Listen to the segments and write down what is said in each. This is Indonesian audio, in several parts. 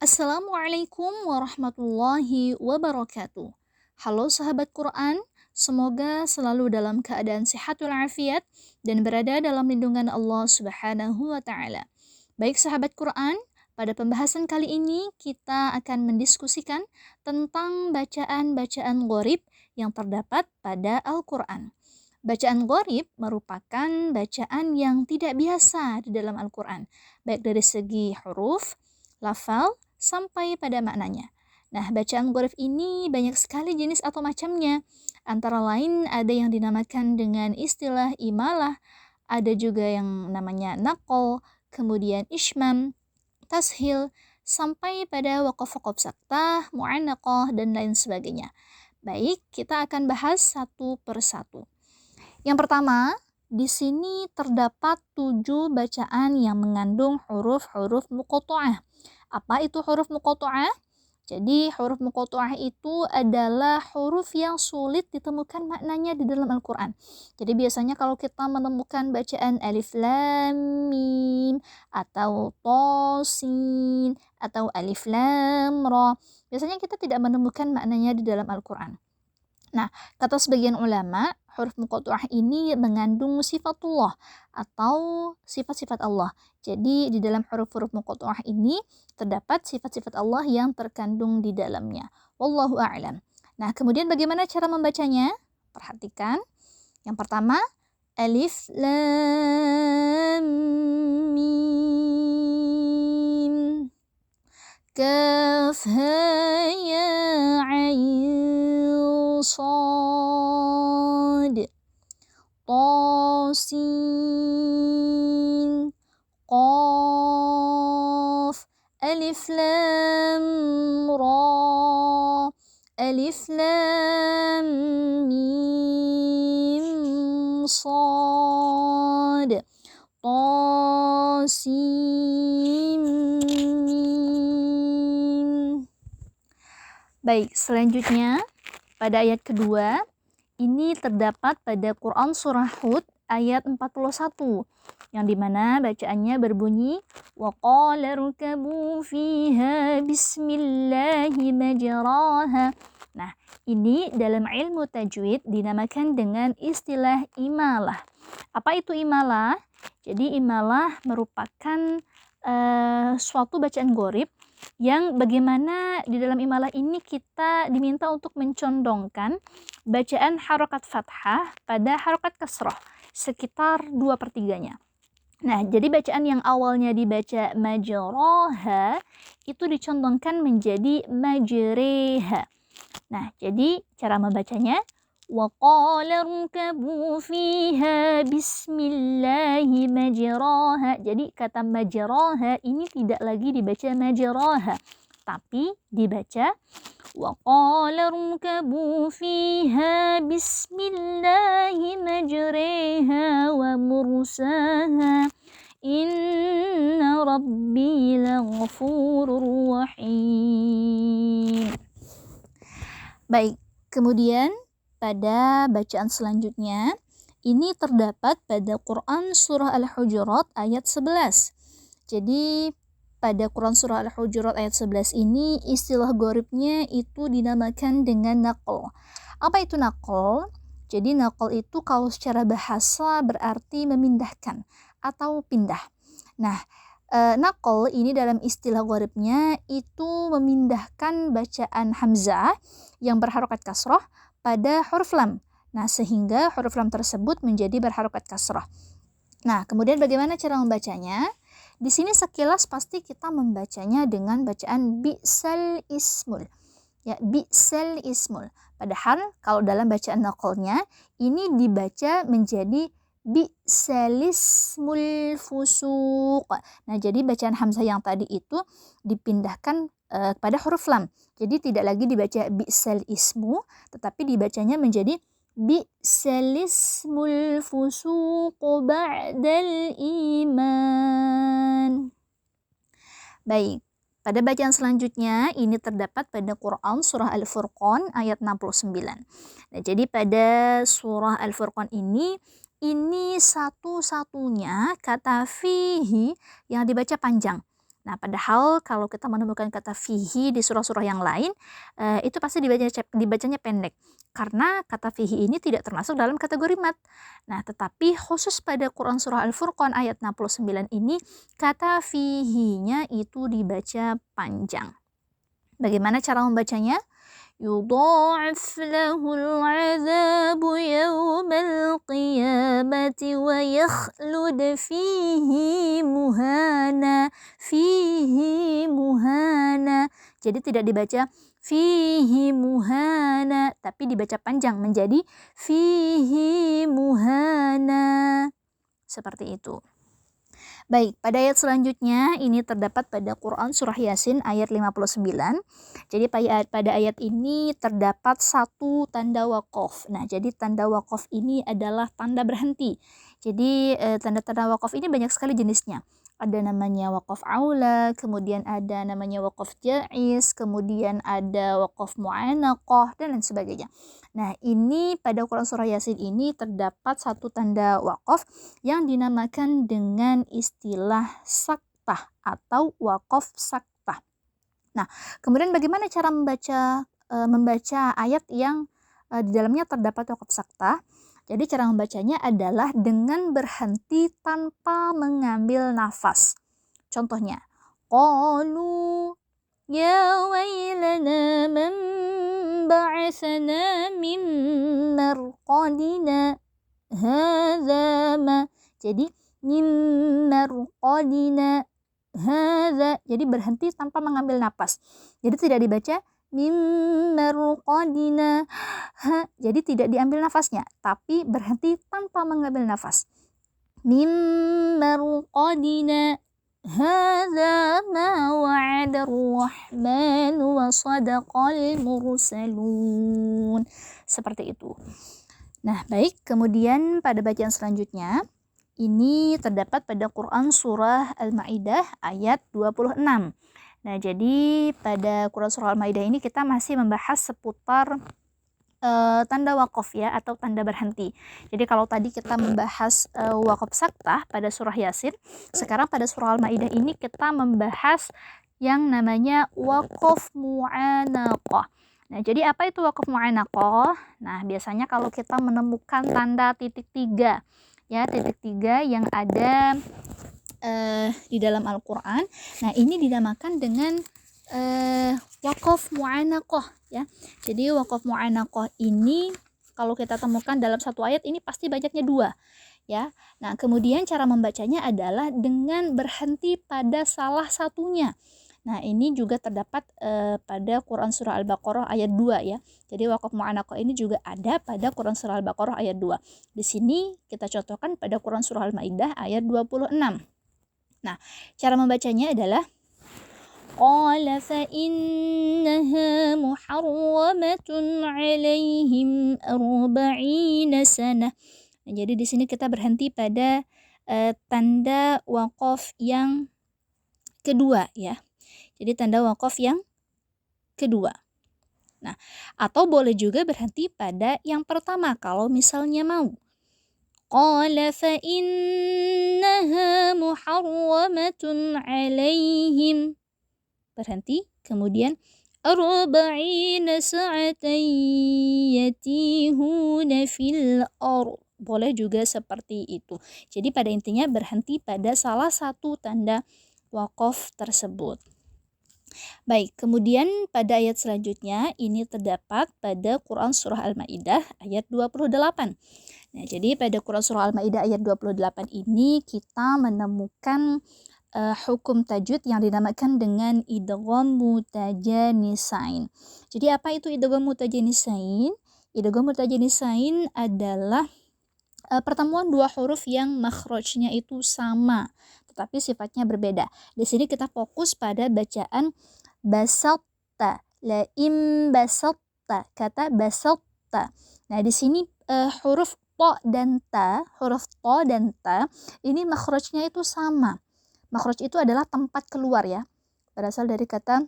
Assalamualaikum warahmatullahi wabarakatuh. Halo sahabat Quran, semoga selalu dalam keadaan sehat walafiat dan berada dalam lindungan Allah Subhanahu wa taala. Baik sahabat Quran, pada pembahasan kali ini kita akan mendiskusikan tentang bacaan-bacaan gharib yang terdapat pada Al-Quran. Bacaan gharib merupakan bacaan yang tidak biasa di dalam Al-Quran, baik dari segi huruf, lafal, sampai pada maknanya. Nah, bacaan gharib ini banyak sekali jenis atau macamnya. Antara lain ada yang dinamakan dengan istilah imalah, ada juga yang namanya naql, kemudian ishmam, tashil, sampai pada waqaf-waqaf saktah, mu'annaqah, dan lain sebagainya. Baik, kita akan bahas satu persatu. Yang pertama, di sini terdapat 7 bacaan yang mengandung huruf-huruf muqatta'ah. Apa itu huruf muqatta'ah? Jadi huruf muqatta'ah itu adalah huruf yang sulit ditemukan maknanya di dalam Al-Quran. Jadi biasanya kalau kita menemukan bacaan alif lam mim atau ta sin atau alif lam ra, biasanya kita tidak menemukan maknanya di dalam Al-Quran. Nah, kata sebagian ulama, huruf muqatta'ah ini mengandung sifatullah atau sifat-sifat Allah. Jadi di dalam huruf-huruf muqatta'ah ini terdapat sifat-sifat Allah yang terkandung di dalamnya. Wallahu a'lam. Nah, kemudian bagaimana cara membacanya? Perhatikan. Yang pertama, alif lam mim. Kaf ha ya ain sad. Ta sin qaf. Alif lam ra. Alif lam mim sad. Ta sin mim. Baik, selanjutnya pada ayat kedua, ini terdapat pada Quran surah Hud ayat 41, yang dimana bacaannya berbunyi wa qala rukabu fiha bismillahi majraha. Nah, ini dalam ilmu tajwid dinamakan dengan istilah imalah. Apa itu imalah? Jadi imalah merupakan suatu bacaan gharib yang bagaimana di dalam imalah ini kita diminta untuk mencondongkan bacaan harokat fathah pada harokat kasrah sekitar 2/3-nya. Nah, jadi bacaan yang awalnya dibaca majroha itu dicondongkan menjadi majreha. Nah, jadi cara membacanya wa qala rkabu fiha bismillahi majraha. Jadi kata majraha ini tidak lagi dibaca majraha, tapi dibaca wa qala rkabu fiha bismillahi majriha wa mursaha. Inna rabbi laghafurur rahim. Baik, kemudian pada bacaan selanjutnya, ini terdapat pada Quran Surah Al-Hujurat ayat 11. Jadi, pada Quran Surah Al-Hujurat ayat 11 ini, istilah gharibnya itu dinamakan dengan naql. Apa itu naql? Jadi, naql itu kalau secara bahasa berarti memindahkan atau pindah. Nah, naql ini dalam istilah gharibnya itu memindahkan bacaan hamzah yang berharokat kasrah pada huruf lam. Nah, sehingga huruf lam tersebut menjadi berharokat kasrah. Nah, kemudian bagaimana cara membacanya? Di sini sekilas pasti kita membacanya dengan bacaan bi'sal ismul. Ya, bi'sal ismul. Padahal kalau dalam bacaan naqlnya ini dibaca menjadi bi'salismul fusuq. Nah, jadi bacaan hamzah yang tadi itu dipindahkan pada huruf lam. Jadi tidak lagi dibaca bi'sal ismu, tetapi dibacanya menjadi bi'salismul fusuq ba'dal iman. Baik, pada bacaan selanjutnya ini terdapat pada Quran surah Al-Furqan ayat 69. Nah, jadi pada surah Al-Furqan ini satu-satunya kata fihi yang dibaca panjang. Nah, padahal kalau kita menemukan kata fihi di surah-surah yang lain, itu pasti dibacanya pendek. Karena kata fihi ini tidak termasuk dalam kategori mat. Nah, tetapi khusus pada Quran surah Al-Furqan ayat 69 ini, kata fihinya itu dibaca panjang. Bagaimana cara membacanya? يضاعف له العذاب يوم القيامة ويخلد فيه مهانا. Jadi tidak dibaca fihi muhana, tapi dibaca panjang menjadi fihi muhana. Seperti itu. Baik, pada ayat selanjutnya ini terdapat pada Quran surah Yasin ayat 59. Jadi pada ayat ini terdapat satu tanda waqaf. Nah, jadi tanda waqaf ini adalah tanda berhenti. Jadi tanda-tanda waqaf ini banyak sekali jenisnya. Ada namanya waqaf aula, kemudian ada namanya waqaf jaiz, kemudian ada waqaf mu'anaqah dan lain sebagainya. Nah, ini pada Quran surah Yasin ini terdapat satu tanda waqaf yang dinamakan dengan istilah saktah atau waqaf saktah. Nah, kemudian bagaimana cara membaca ayat yang di dalamnya terdapat waqaf saktah? Jadi cara membacanya adalah dengan berhenti tanpa mengambil nafas. Contohnya, qalu ya wailana man ba'atsana min marqadina hadza ma. Jadi min marqadina hadza. Jadi berhenti tanpa mengambil nafas. Jadi tidak dibaca min marqadina. Jadi tidak diambil nafasnya, tapi berhenti tanpa mengambil nafas. Min marqadina hadza ma wa'ada ar-rahman wa sadaqal mursalun. Seperti itu. Nah, baik, kemudian pada bacaan selanjutnya ini terdapat pada Quran surah Al-Maidah ayat 26. Nah, jadi pada Quran surah Al-Maidah ini kita masih membahas seputar tanda waqaf ya, atau tanda berhenti. Jadi kalau tadi kita membahas waqaf saktah pada surah Yasin, sekarang pada surah Al-Maidah ini kita membahas yang namanya waqaf mu'anaqah. Nah, jadi apa itu waqaf mu'anaqah? Nah, biasanya kalau kita menemukan tanda titik 3 ya, titik 3 yang ada di dalam Al-Qur'an. Nah, ini dinamakan dengan waqaf mu'anaqah ya. Jadi waqaf mu'anaqah ini kalau kita temukan dalam satu ayat ini pasti banyaknya 2 ya. Nah, kemudian cara membacanya adalah dengan berhenti pada salah satunya. Nah, ini juga terdapat pada Quran surah Al-Baqarah ayat 2 ya. Jadi waqaf mu'anaqah ini juga ada pada Quran surah Al-Baqarah ayat 2. Di sini kita contohkan pada Quran surah Al-Maidah ayat 26. Nah, cara membacanya adalah قال فإنها محرمة عليهم 40 سنة. Nah, jadi di sini kita berhenti pada tanda waqaf yang kedua ya. Jadi tanda waqaf yang kedua. Nah, atau boleh juga berhenti pada yang pertama kalau misalnya mau. Qala fa innaha muharramatun 'alaihim. Berhenti, kemudian arba'ina sa'atan yatihuna fil ardh. Boleh juga seperti itu. Jadi pada intinya berhenti pada salah satu tanda waqaf tersebut. Baik, kemudian pada ayat selanjutnya ini terdapat pada Quran surah Al-Maidah ayat 28. Nah, jadi pada Quran surah Al-Maidah ayat 28 ini kita menemukan hukum tajwid yang dinamakan dengan idgham mutajanisain. Jadi apa itu idgham mutajanisain? Idgham mutajanisain adalah pertemuan dua huruf yang makhrajnya itu sama, tetapi sifatnya berbeda. Di sini kita fokus pada bacaan basatta, laim basatta, kata basatta. Nah, di sini huruf ta dan ta ini makhrajnya itu sama. Makhraj itu adalah tempat keluar ya. Berasal dari kata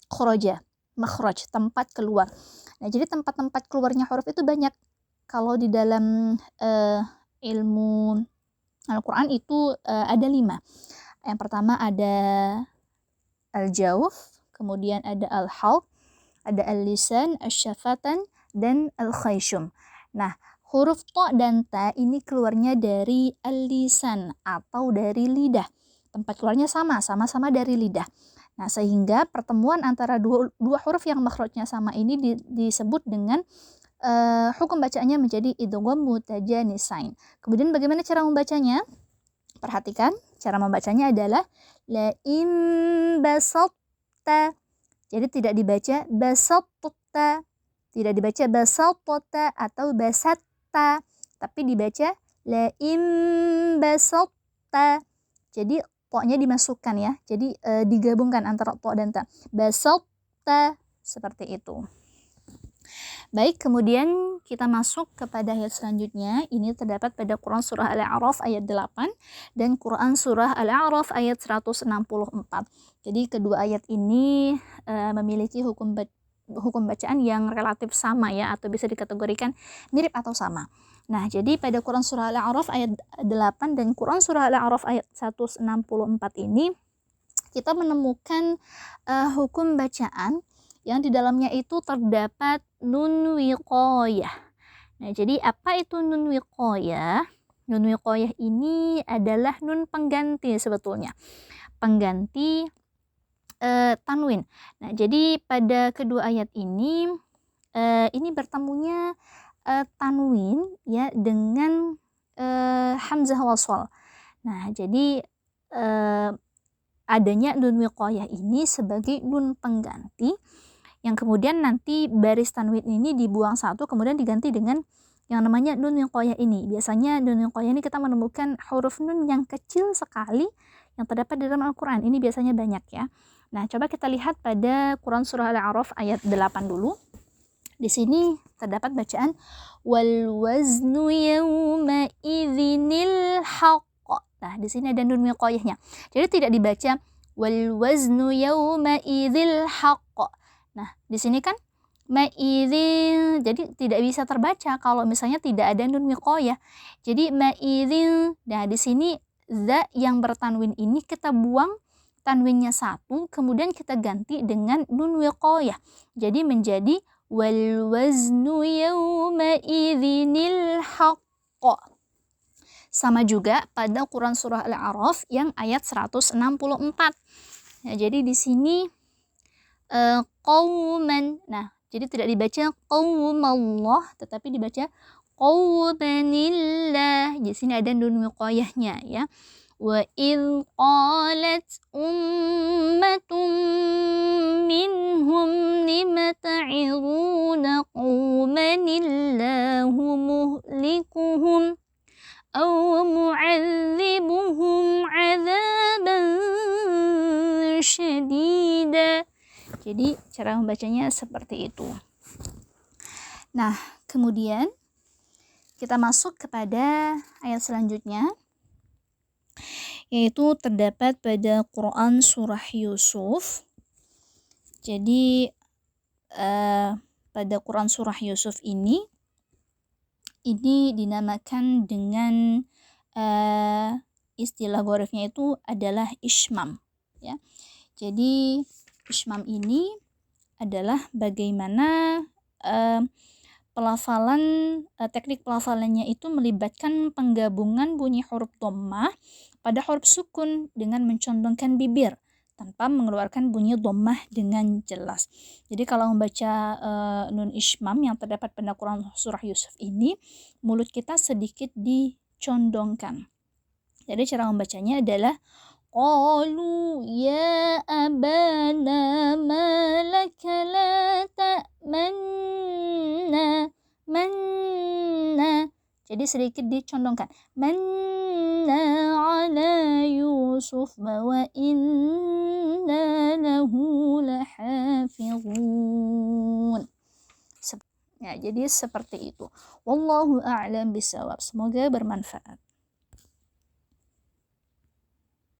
kharaja, makhraj, tempat keluar. Nah, jadi tempat-tempat keluarnya huruf itu banyak. Kalau di dalam ilmu Al-Qur'an itu ada 5. Yang pertama ada al-jawf, kemudian ada al-halq, ada al-lisan, al-syafatan, dan al-khayshum. Nah, huruf to dan ta ini keluarnya dari al-lisan atau dari lidah. Tempat keluarnya sama-sama dari lidah. Nah, sehingga pertemuan antara dua huruf yang makhrajnya sama ini disebut dengan hukum bacaannya menjadi idgham mutajanisain. Kemudian bagaimana cara membacanya? Perhatikan, cara membacanya adalah la in basatta. Jadi tidak dibaca basatta, tidak dibaca basatta atau basatta, tapi dibaca la in basatta. Jadi to-nya dimasukkan ya. Jadi digabungkan antara to dan ta. Basatta, seperti itu. Baik, kemudian kita masuk kepada ayat selanjutnya. Ini terdapat pada Quran Surah Al-A'raf ayat 8 dan Quran Surah Al-A'raf ayat 164. Jadi kedua ayat ini memiliki hukum bacaan yang relatif sama ya, atau bisa dikategorikan mirip atau sama. Nah, jadi pada Quran Surah Al-A'raf ayat 8 dan Quran Surah Al-A'raf ayat 164 ini kita menemukan hukum bacaan yang di dalamnya itu terdapat nun wiqayah. Nah, jadi apa itu nun wiqayah? Nun wiqayah ini adalah nun pengganti sebetulnya. Pengganti tanwin. Nah, jadi pada kedua ayat ini bertemunya tanwin ya dengan hamzah wasl. Nah, jadi adanya nun wiqayah ini sebagai nun pengganti yang kemudian nanti baris tanwin ini dibuang satu kemudian diganti dengan yang namanya nun wiqayah ini. Biasanya nun wiqayah ini kita menemukan huruf nun yang kecil sekali yang terdapat di dalam Al-Quran. Ini biasanya banyak ya. Nah, coba kita lihat pada Quran Surah Al-A'raf ayat 8 dulu. Di sini terdapat bacaan wal waznu yawma idzinil haqq. Nah, di sini ada nun wiqayahnya. Jadi tidak dibaca wal waznu yawma idzil haqq. Nah, di sini kan ma'idzin, jadi tidak bisa terbaca kalau misalnya tidak ada nun wiqayah. Jadi ma'idzin. Nah, di sini za yang bertanwin ini kita buang tanwinnya satu, kemudian kita ganti dengan nun wiqayah. Jadi menjadi wal waznu yawma idzinil haqq. Sama juga pada Quran Surah Al-A'raf yang ayat 164. Nah, jadi di sini qauman. Nah, jadi tidak dibaca qaumallah tetapi dibaca qaumanillah. Di sini ada nun wiqayahnya ya. Wa idz qalat ummatum minhum lima ta'iduna qaumanillahu muhlikuhum aw mu'adzibuhum 'adzaban syadida. Jadi cara membacanya seperti itu. Nah, kemudian kita masuk kepada ayat selanjutnya, yaitu terdapat pada Quran Surah Yusuf. Jadi pada Quran Surah Yusuf ini dinamakan dengan istilah gharifnya itu adalah ishmam ya. Jadi ishmam ini adalah bagaimana teknik pelafalannya itu melibatkan penggabungan bunyi huruf dhammah pada huruf sukun dengan mencondongkan bibir tanpa mengeluarkan bunyi dhammah dengan jelas. Jadi kalau membaca nun ishmam yang terdapat pada Quran Surah Yusuf ini, mulut kita sedikit dicondongkan. Jadi cara membacanya adalah qalu ya abana malaka la ta'manna manna. Jadi sedikit dicondongkan. Manna ala Yusuf wa inna lahu lahafizun. Ya, jadi seperti itu. Wallahu a'lam bishawab. Semoga bermanfaat.